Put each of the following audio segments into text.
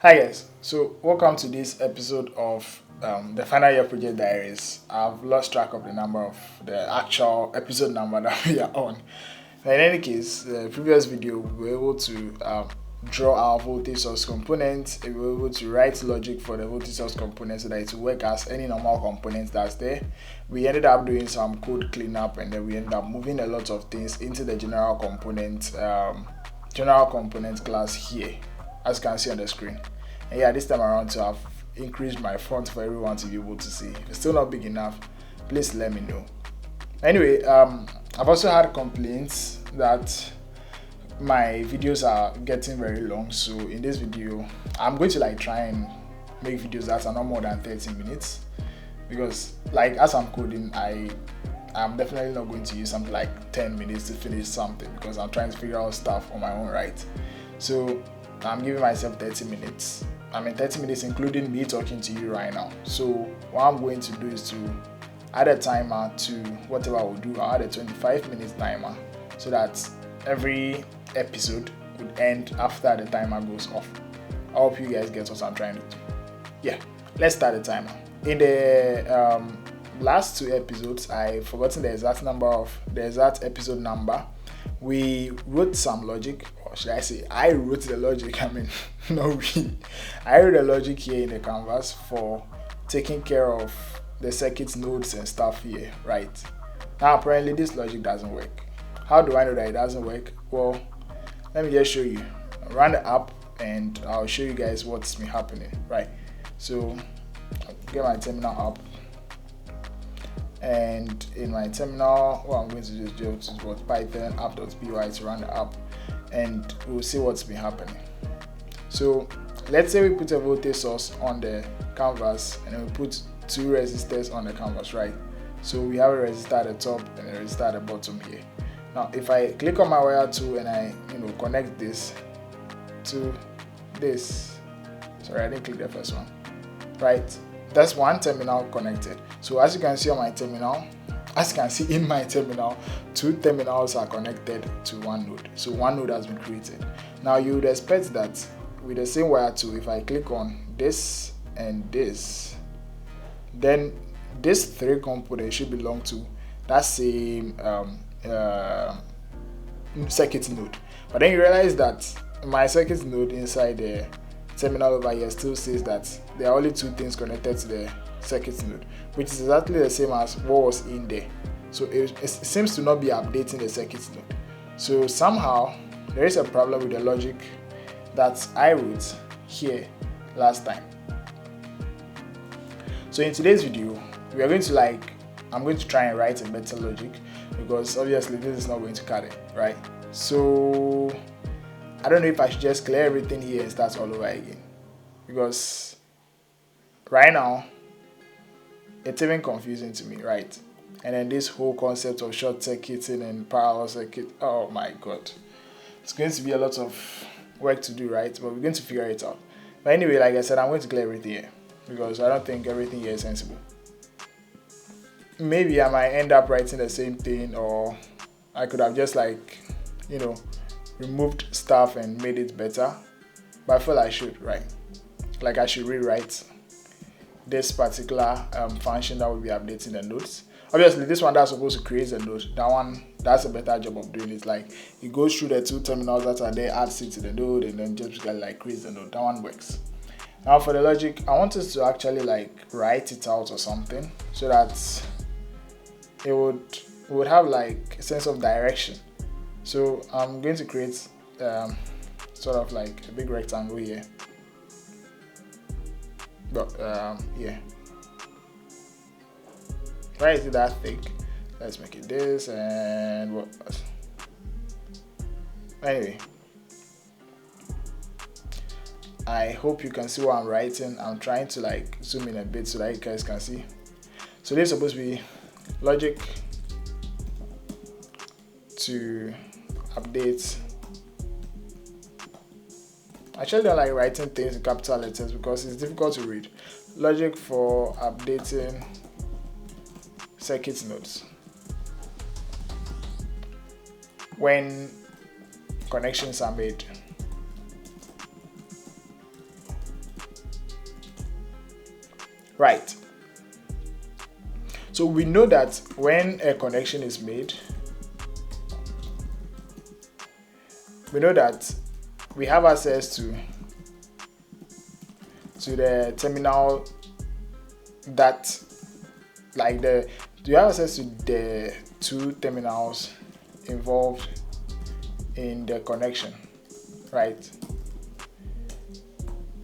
Hi guys, so welcome to this episode of the final year project diaries. I've lost track of the number of the actual episode number that we are on. But in any case, the previous video we were able to draw our voltage source component. We were able to write logic for the voltage source component so that it will work as any normal component that's there. We ended up doing some code cleanup and then we ended up moving a lot of things into the general component class here, as you can see on the screen. And yeah, this time around to have increased my font for everyone to be able to see. If it's still not big enough, please let me know. Anyway, I've also had complaints that my videos are getting very long, so in this video I'm going to try and make videos that are not more than 30 minutes, because as I'm coding, I'm definitely not going to use something like 10 minutes to finish something, because I'm trying to figure out stuff on my own, right? So I'm giving myself 30 minutes. 30 minutes including me talking to you right now. So what I'm going to do is to add a timer to whatever I will do. I'll add a 25 minutes timer so that every episode would end after the timer goes off. I hope you guys get what I'm trying to do. Yeah, let's start the timer. In the last two episodes, I've forgotten the exact episode number. We wrote some logic, or should I say I wrote the logic, not we. I wrote the logic here in the canvas for taking care of the circuit nodes and stuff here, right? Now apparently this logic doesn't work. How do I know that it doesn't work? Well, let me just show you. Run the app and I'll show you guys what's been happening, right? So I'll get my terminal up. And in my terminal, what I'm going to do is just python app.py to run the app, and we'll see what's been happening. So let's say we put a voltage source on the canvas and then we put two resistors on the canvas, right? So we have a resistor at the top and a resistor at the bottom here. Now if I click on my wire tool and I connect this to this, sorry, I didn't click the first one, right? That's one terminal connected. So as you can see in my terminal, two terminals are connected to one node. So one node has been created. Now you would expect that with the same wire tool, if I click on this and this, then these three components should belong to that same circuit node. But then you realize that my circuit node inside the terminal over here still says that there are only two things connected to the circuit node, which is exactly the same as what was in there. So it seems to not be updating the circuit node. So somehow there is a problem with the logic that I wrote here last time. So in today's video, we are going to I'm going to try and write a better logic, because obviously this is not going to cut it, right? So I don't know if I should just clear everything here and start all over again, because right now it's even confusing to me, right? And then this whole concept of short circuiting and parallel circuit, oh my god, it's going to be a lot of work to do, right? But we're going to figure it out. But anyway, like I said, I'm going to clear everything here, because I don't think everything here is sensible. Maybe I might end up writing the same thing, or I could have just removed stuff and made it better, but I feel I should, right? I should rewrite this particular function that will be updating the nodes. Obviously this one that's supposed to create the node, that one, that's a better job of doing it. It goes through the two terminals that are there, adds it to the node, and then just creates the node. That one works. Now for the logic, I want us to actually write it out or something, so that it would have a sense of direction. So I'm going to create sort of a big rectangle here. But yeah, why is it that thick? Let's make it this, and what? Anyway, I hope you can see what I'm writing. I'm trying to zoom in a bit so that you guys can see. So this is supposed to be logic to update. I actually don't like writing things in capital letters because it's difficult to read. Logic for updating circuit nodes when connections are made. right? So we know that when a connection is made, we know that we have access to the terminal that, like we have access to the two terminals involved in the connection, right?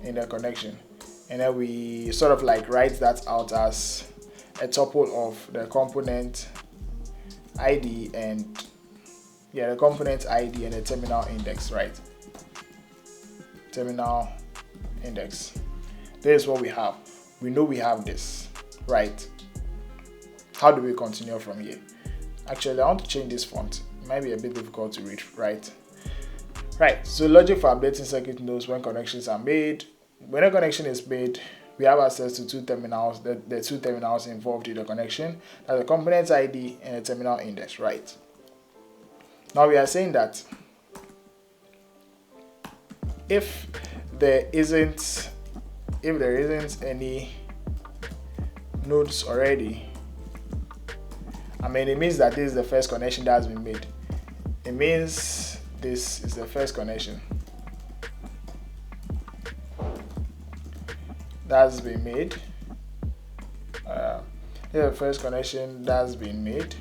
In the connection, and then we sort of like write that out as a tuple of the component ID and the component ID and the terminal index, right? Terminal index. This is what we have. We know we have this, right? How do we continue from here? Actually, I want to change this font. It might be a bit difficult to read, right? Right, so logic for updating circuit nodes when connections are made. When a connection is made, we have access to two terminals, the two terminals involved in the connection, that's the component ID and the terminal index, right? Now we are saying that if there isn't any nodes already, I mean, it means that this is the first connection that has been made. It means this is the first connection that's been made. The first connection that's been made.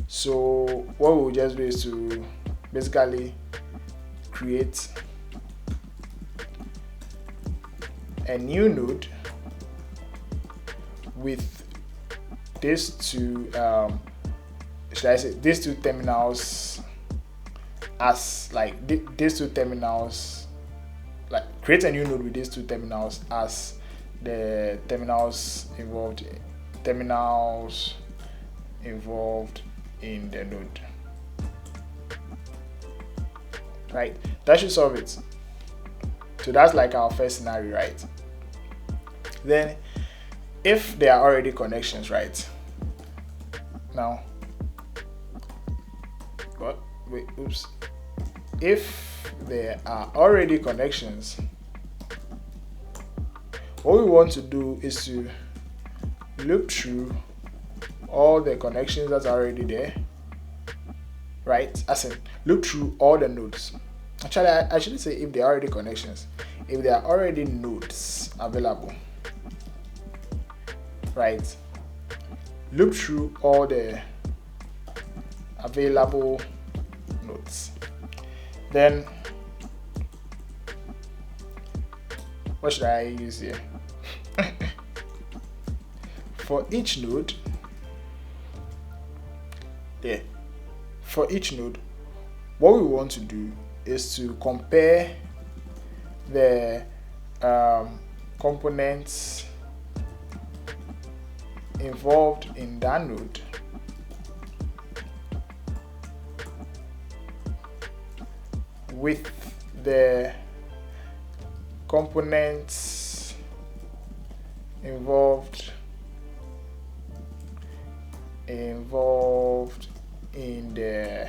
So what we'll just do is to basically create a new node with these two these two terminals as like these two terminals, like create a new node with these two terminals as the terminals involved in the node, right? That should solve it. So that's like our first scenario, right? Then if there are already connections, right? Now, if there are already connections, what we want to do is to loop through all the connections that's already there, right? As in, loop through all the nodes. Actually, I shouldn't say if there are already connections. If there are already nodes available, right? Loop through all the available nodes. Then, what should I use here? For each node, what we want to do is to compare the components involved in that node with the components involved in the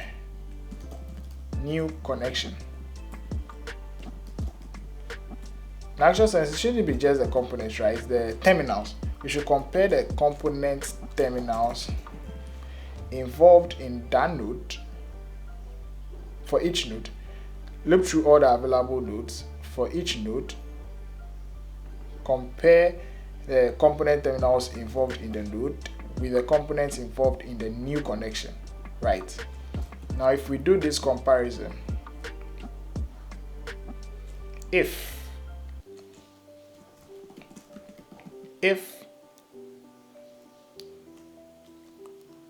new connection. In actual sense, it shouldn't be just the components, right? The terminals. We should compare the component terminals involved in that node for each node. Loop through all the available nodes for each node. Compare the component terminals involved in the node with the components involved in the new connection, right? Now, if we do this comparison, if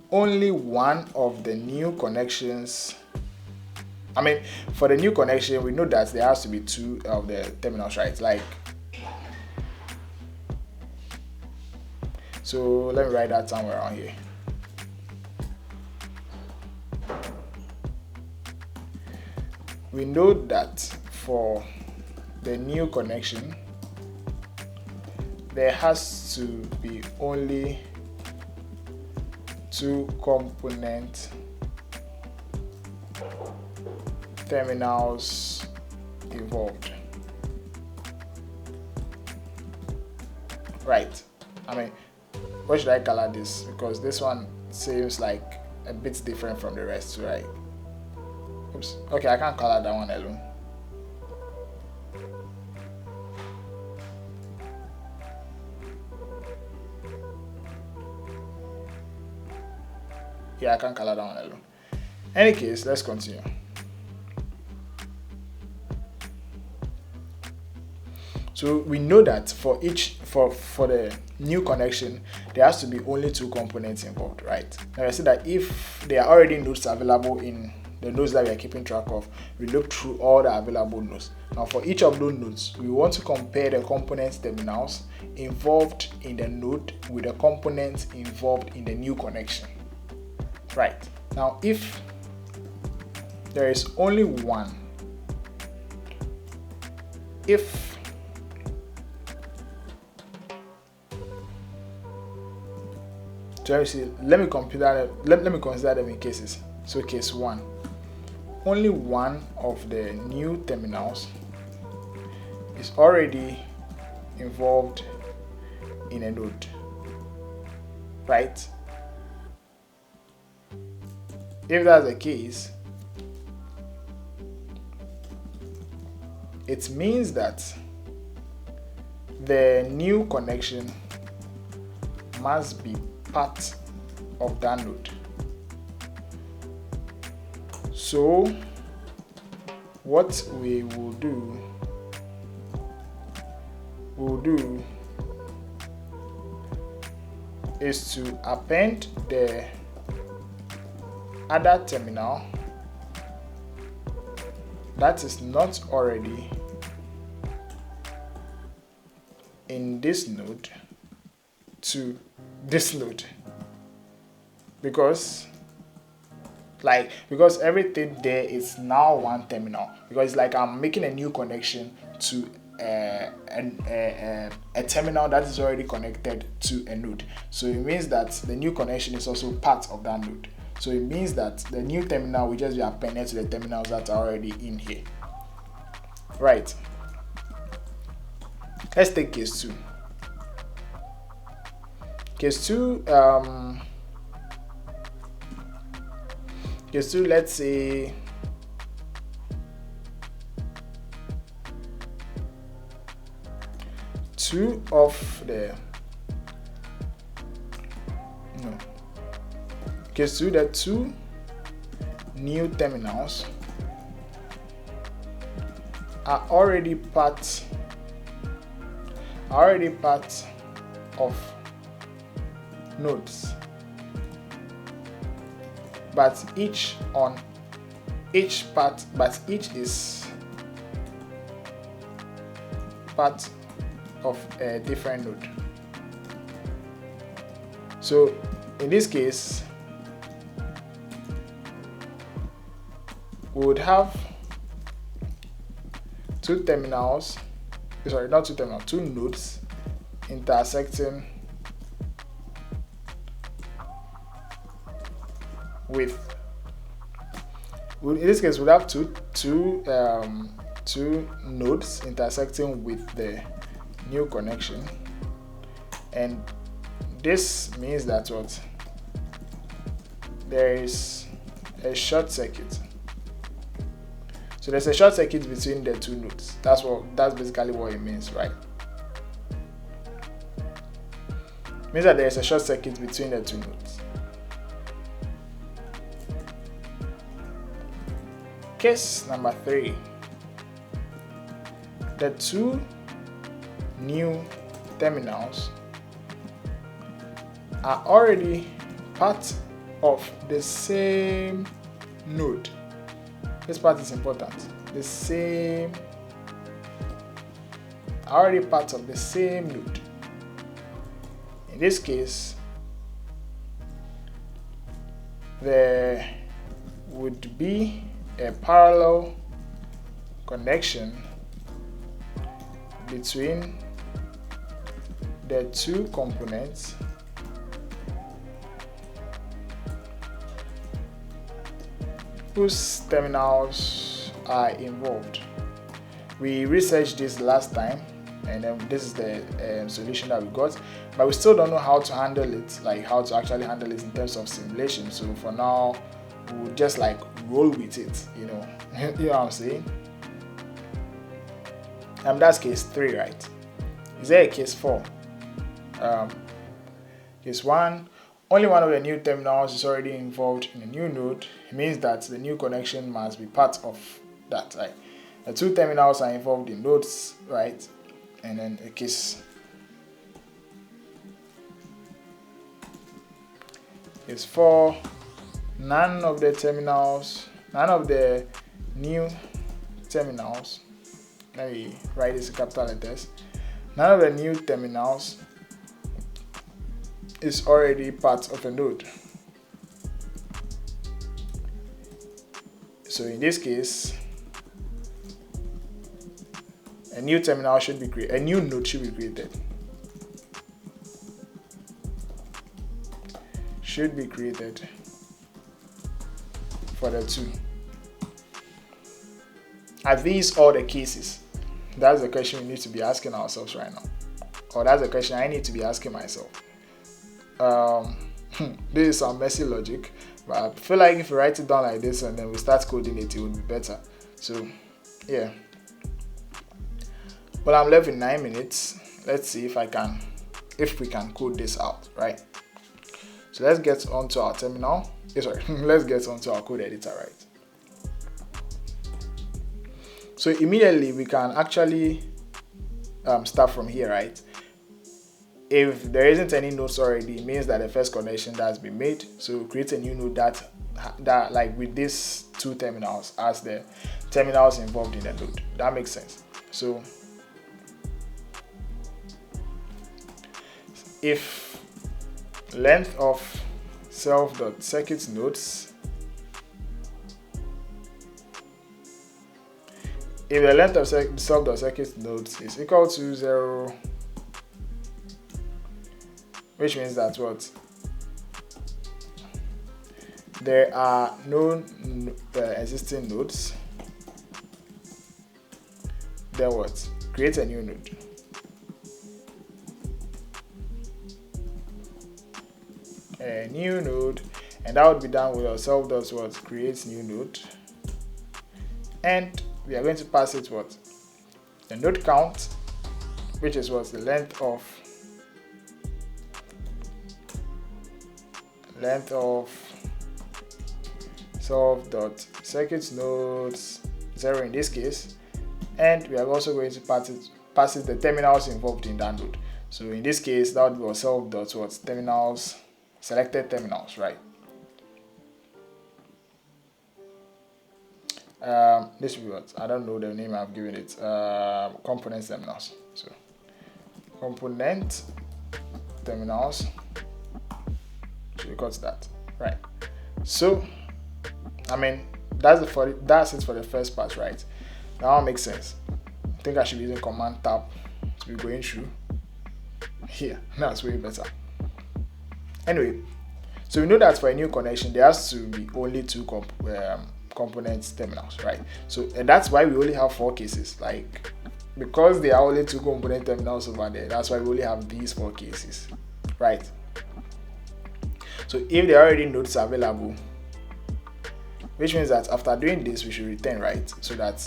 only one of the new connections, I mean, for the new connection, we know that there has to be two of the terminals, right? Like, so let me write that somewhere around here. We know that for the new connection, there has to be only two component terminals involved. right? I mean, what should I color this? Because this one seems like a bit different from the rest, right? Oops. Okay, I can't color that one alone. Yeah, I can't color that one alone. Any case, let's continue. So we know that for the new connection, there has to be only 2 components involved, right? Now I see that if there are already nodes available in the nodes that we are keeping track of, we look through all the available nodes. Now for each of those nodes, we want to compare the components terminals involved in the node with the components involved in the new connection, right? Now if there is only one, so let me consider them in cases. So case 1, only one of the new terminals is already involved in a node, right? If that's the case, it means that the new connection must be part of that node. So what we will do is to append the other terminal that is not already in this node to this node, because everything there is now one terminal, because it's like I'm making a new connection to a terminal that is already connected to a node. So it means that the new connection is also part of that node. So it means that the new terminal will just be appended to the terminals that are already in here, right? Let's take case 2. Case 2, let's say the 2 new terminals are already part of nodes, but each is part of a different node. So in this case, we would have 2 nodes intersecting with, in this case, we'll have two nodes intersecting with the new connection, and this means that there is a short circuit. So there's a short circuit between the 2 nodes. That's basically what it means, right? It means that there is a short circuit between the 2 nodes. Case number 3. The 2 new terminals are already part of the same node. This part is important. Already part of the same node. In this case, there would be a parallel connection between the 2 components whose terminals are involved. We researched this last time, and then this is the solution that we got, but we still don't know how to handle it, like how to actually handle it in terms of simulation. So for now, we'll just like roll with it, you know. You know what I'm saying? That's case 3, right? Is there a case 4? Case 1, only one of the new terminals is already involved in a new node. It means that the new connection must be part of that, right? The 2 terminals are involved in nodes, right? And then a case 4, none of the new terminals, let me write this in capital letters, none of the new terminals is already part of a node. So in this case, a new terminal should be created, a new node should be created. Should be created for the 2. Are these all the cases? That's the question we need to be asking ourselves right now. Or that's the question I need to be asking myself. This is some messy logic, but I feel like if we write it down like this and then we start coding it, it would be better. So yeah. Well, I'm left with 9 minutes. Let's see if we can code this out, right? So let's get onto our terminal. Let's get onto our code editor, right? So immediately we can actually start from here, right? If there isn't any nodes already, it means that the first connection that has been made. So create a new node that like with these 2 terminals as the terminals involved in the node. That makes sense. So if length of self.circuit nodes, if the length of self.circuit nodes is equal to 0, which means that what? There are no existing nodes, then what? Create a new node. A new node, and that would be done with our self.what? Create new node, and we are going to pass it what? The node count, which is what? The length of self.circuit nodes 0 in this case, and we are also going to pass it the terminals involved in that node. So in this case, that would be self.what? Terminals, selected terminals, right? This will be what? I don't know the name I've given it. Component terminals. So component terminals. So we got that, right? So I mean that's it for the first part, right? Now it makes sense. I think I should be using Command Tab to be going through here. That's way better. Anyway, so we know that for a new connection there has to be only 2 component terminals, right? So and that's why we only have 4 cases, like because there are only 2 component terminals over there. That's why we only have these 4 cases, right? So if there are already nodes available, which means that after doing this we should return, right? So that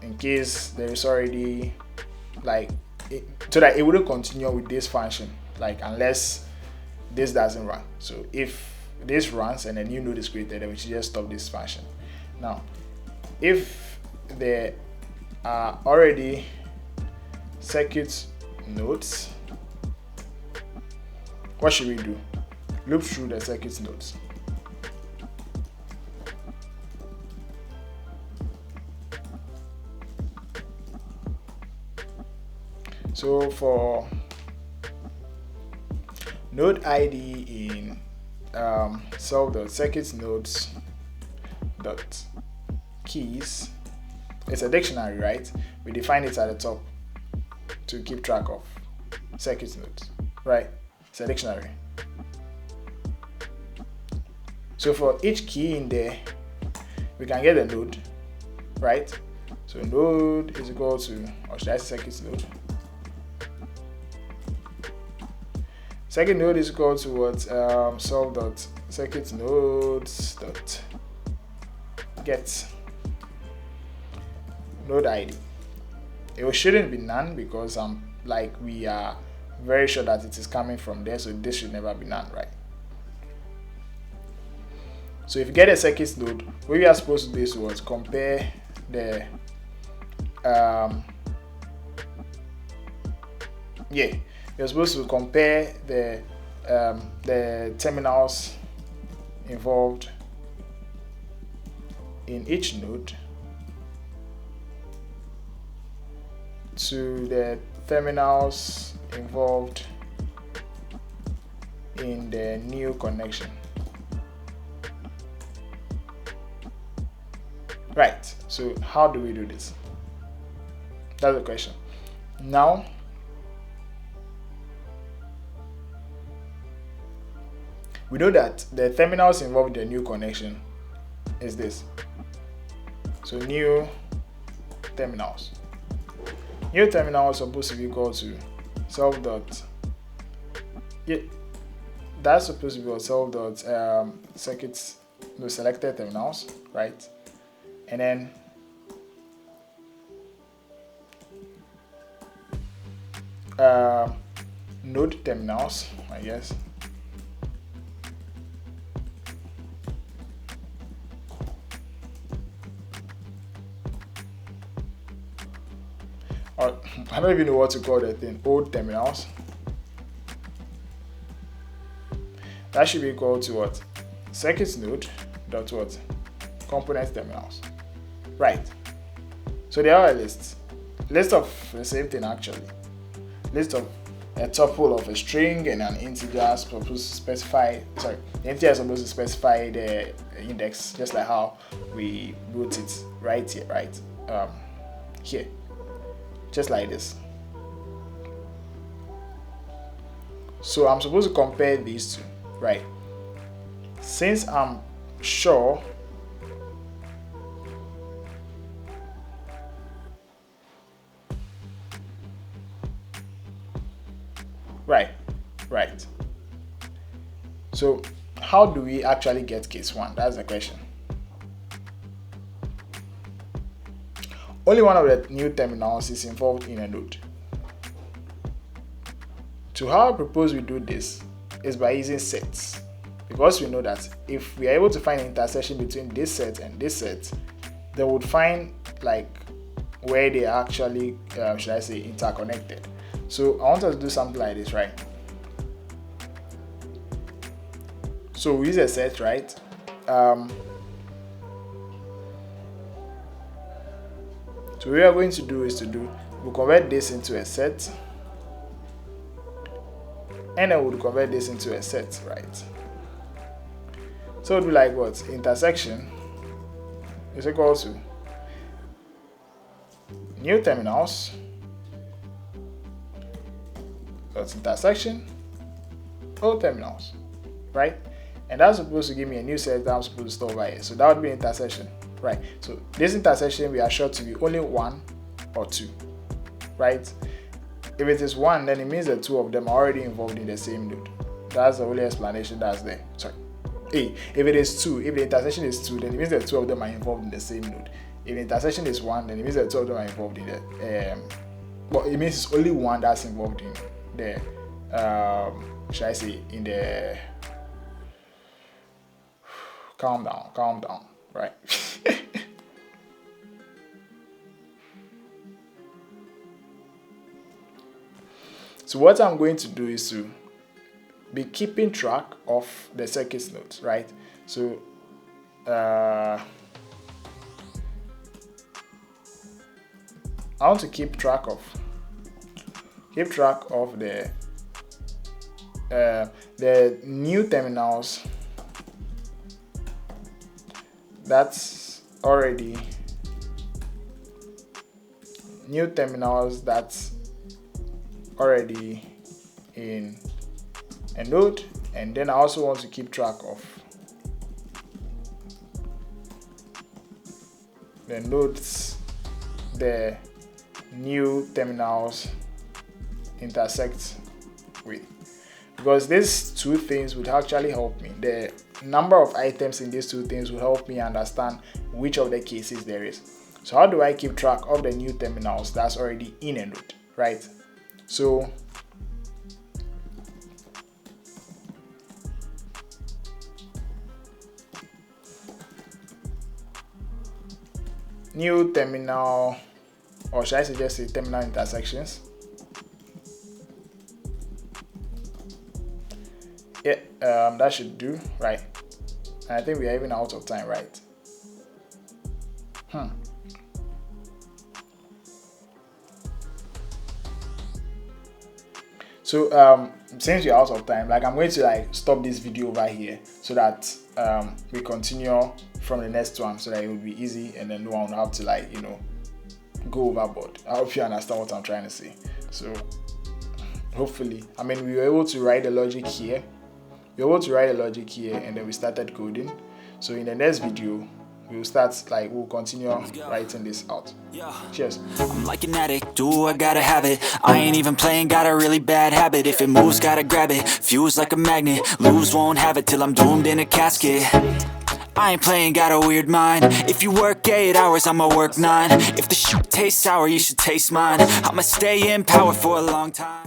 in case there is already so that it wouldn't continue with this function, like unless this doesn't run. So if this runs and a new node is created, then we should just stop this function. Now if there are already circuit nodes, what should we do? Loop through the circuit nodes. So for node ID in self.circuit nodes dot keys, it's a dictionary, right? We define it at the top to keep track of circuit nodes, right? It's a dictionary. So for each key in there, we can get a node, right? So node is equal to, or should I say circuit node? Circuit node is equal to what? Solve dot circuit nodes dot get node ID. It shouldn't be none because we are very sure that it is coming from there, so this should never be none, right? So if you get a circuit node, what we are supposed to do is what? Compare the you're supposed to compare the terminals involved in each node to the terminals involved in the new connection. Right, so how do we do this? That's the question. Now, we know that the terminals involved in the new connection is this. So new terminals. New terminal is supposed to be equal to self dot. That's supposed to be equal to self dot circuits, the selected terminals, right? And then node terminals, I guess. Or I don't even know what to call that thing. Old terminals. That should be equal to what? Circuit node dot what? Component terminals. Right. So there are a list of the same thing actually. List of a tuple of a string and an integer supposed to specify. Sorry, the integer is supposed to specify the index, just like how we wrote it right here, right? Here, just like this. So I'm supposed to compare these two, right? Since I'm sure right. So how do we actually get case 1? That's the question. Only one of the new terminals is involved in a node. So how I propose we do this is by using sets, because we know that if we are able to find an intersection between this set and this set, they would find like where they are actually should I say interconnected. So I want us to do something like this, right? So we use a set, right? So what we are going to do is we'll convert this into a set, and then we'll convert this into a set, right? So it'll be like what? Intersection is equal to new terminals. That's intersection, old terminals, right? And that's supposed to give me a new set that I'm supposed to store by here. So that would be intersection, right? So this intersection we are sure to be only 1 or 2, right? If it is 1, then it means that 2 of them are already involved in the same node. That's the only explanation that's there. Sorry. If it is 2, if the intersection is 2, then it means that 2 of them are involved in the same node. If the intersection is 1, then it means that 2 of them are involved in the well, it means it's only 1 that's involved in the should I say in the calm down, right? So what I'm going to do is to be keeping track of the circuit nodes, right? So I want to keep track of the new terminals that's already in a node, and then I also want to keep track of the nodes the new terminals intersect with, because these two things would actually help me. The number of items in these two things will help me understand which of the cases there is. So how do I keep track of the new terminals that's already in a node, right? So new terminal, or should I suggest say terminal intersections? Yeah, that should do, right? And I think we are even out of time, right? So since we're out of time, like I'm going to like stop this video over here so that we continue from the next one, so that it will be easy and then no one will have to like, you know, go overboard. I hope you understand what I'm trying to say. So hopefully, I mean, we were able to write the logic here. We were able to write the logic here, and then we started coding. So in the next video, we'll continue writing this out. Cheers. I'm like an addict, do I gotta have it. I ain't even playing, got a really bad habit. If it moves, gotta grab it, fuse like a magnet. Lose, won't have it till I'm doomed in a casket. I ain't playing, got a weird mind. If you work 8 hours, I'ma work 9. If the shit tastes sour, you should taste mine. I'ma stay in power for a long time.